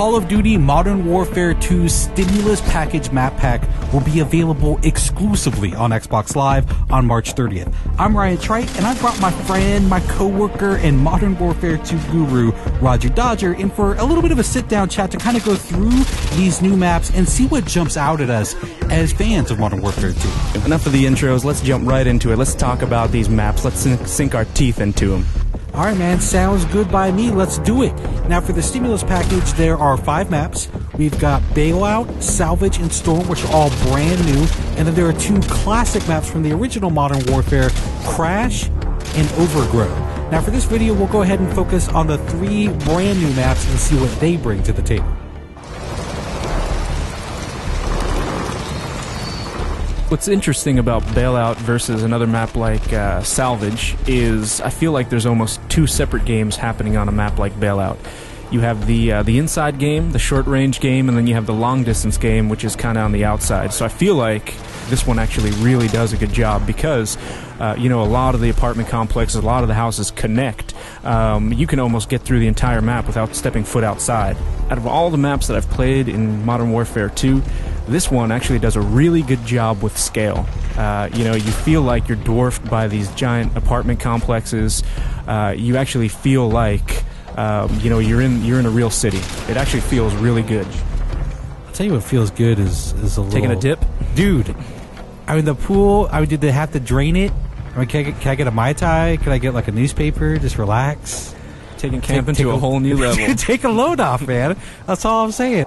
Call of Duty Modern Warfare 2 Stimulus Package Map Pack will be available exclusively on Xbox Live on March 30th. I'm Ryan Trite, and I brought my friend, my co-worker, and Modern Warfare 2 guru, Roger Dodger, in for a little bit of a sit-down chat to kind of go through these new maps and see what jumps out at us as fans of Modern Warfare 2. Enough of the intros, let's jump right into it. Let's talk about these maps. Let's sink our teeth into them. All right, man, sounds good by me. Let's do it. Now, for the Stimulus Package, there are 5 maps. We've got Bailout, Salvage, and Storm, which are all brand new. And then there are 2 classic maps from the original Modern Warfare, Crash and Overgrow. Now, for this video, we'll go ahead and focus on the 3 brand new maps and see what they bring to the table. What's interesting about Bailout versus another map like Salvage is I feel like there's almost 2 separate games happening on a map like Bailout. You have the inside game, the short-range game, and then you have the long-distance game, which is kind of on the outside. So I feel like this one actually really does a good job because, you know, a lot of the apartment complexes, a lot of the houses connect. You can almost get through the entire map without stepping foot outside. Out of all the maps that I've played in Modern Warfare 2, this one actually does a really good job with scale. You know, you feel like you're dwarfed by these giant apartment complexes. You actually feel like, you know, you're in a real city. It actually feels really good. I'll tell you what feels good is a little... Taking a dip? Dude, I mean, the pool, I mean, did they have to drain it? I mean, can I get a Mai Tai? Can I get, like, a newspaper? Just relax? Taking camping to a whole new level. Take a load off, man. That's all I'm saying.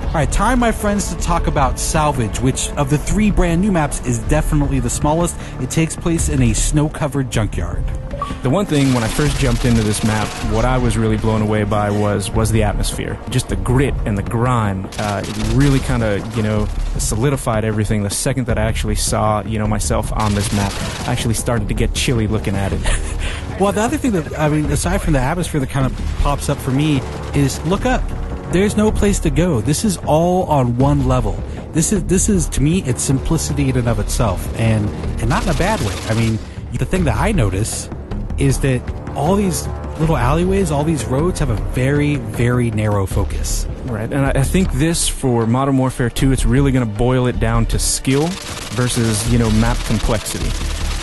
Alright, time, my friends, to talk about Salvage, which of the 3 brand new maps is definitely the smallest. It takes place in a snow-covered junkyard. The one thing, when I first jumped into this map, what I was really blown away by was the atmosphere. Just the grit and the grime. It really kind of, you know, solidified everything. The second that I actually saw, you know, myself on this map, I actually started to get chilly looking at it. Well, the other thing that, I mean, aside from the atmosphere that kind of pops up for me, is look up. There's no place to go. This is all on one level. This is to me, it's simplicity in and of itself, and not in a bad way. I mean, the thing that I notice is that all these little alleyways, all these roads have a very, very narrow focus. Right, and I think this, for Modern Warfare 2, it's really going to boil it down to skill versus, you know, map complexity.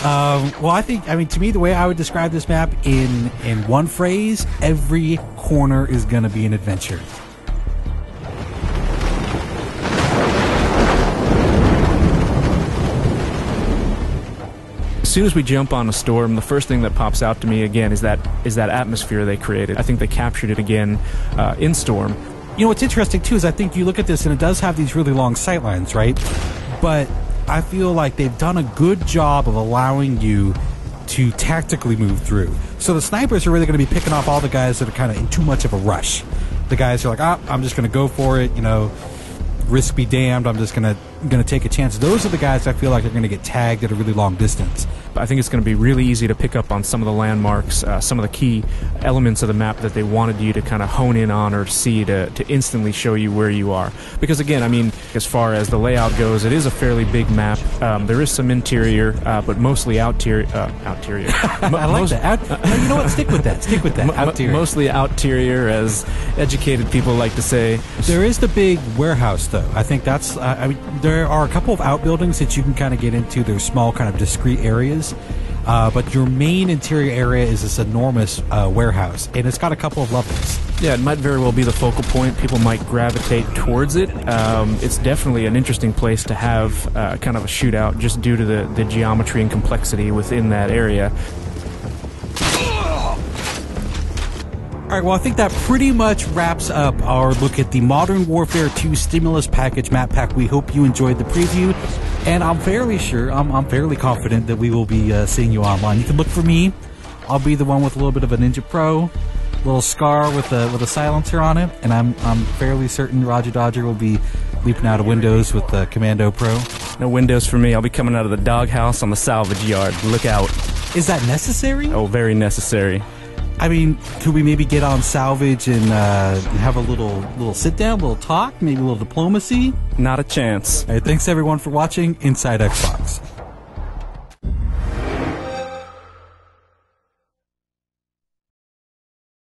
Well, I mean, to me, the way I would describe this map in one phrase, every corner is going to be an adventure. As soon as we jump on a Storm, the first thing that pops out to me again is that atmosphere they created. I think they captured it again in Storm. You know, what's interesting, too, is I think you look at this and it does have these really long sightlines, right? But I feel like they've done a good job of allowing you to tactically move through. So the snipers are really going to be picking off all the guys that are kind of in too much of a rush. The guys who are like, I'm just going to go for it, you know, risk be damned, I'm just gonna take a chance. Those are the guys I feel like are going to get tagged at a really long distance. I think it's going to be really easy to pick up on some of the landmarks, some of the key elements of the map that they wanted you to kind of hone in on or see to instantly show you where you are. Because again, I mean, as far as the layout goes, it is a fairly big map. There is some interior, but mostly outerior. I like that. You know what? Stick with that. Stick with that. Outerior. Mostly outerior, as educated people like to say. There is the big warehouse, though. I think that's. I mean, there are a couple of outbuildings that you can kind of get into. They're small, kind of discrete areas. But your main interior area is this enormous warehouse, and it's got a couple of levels. Yeah, it might very well be the focal point. People might gravitate towards it. It's definitely an interesting place to have kind of a shootout, just due to the geometry and complexity within that area. All right, well, I think that pretty much wraps up our look at the Modern Warfare 2 Stimulus Package Map Pack. We hope you enjoyed the preview, and I'm fairly sure, I'm fairly confident that we will be seeing you online. You can look for me. I'll be the one with a little bit of a Ninja Pro, little scar with a silencer on it, and I'm fairly certain Roger Dodger will be leaping out of windows with the Commando Pro. No windows for me. I'll be coming out of the doghouse on the salvage yard. Look out. Is that necessary? Oh, very necessary. I mean, could we maybe get on Salvage and have a little sit-down, a little talk, maybe a little diplomacy? Not a chance. All right, thanks, everyone, for watching Inside Xbox.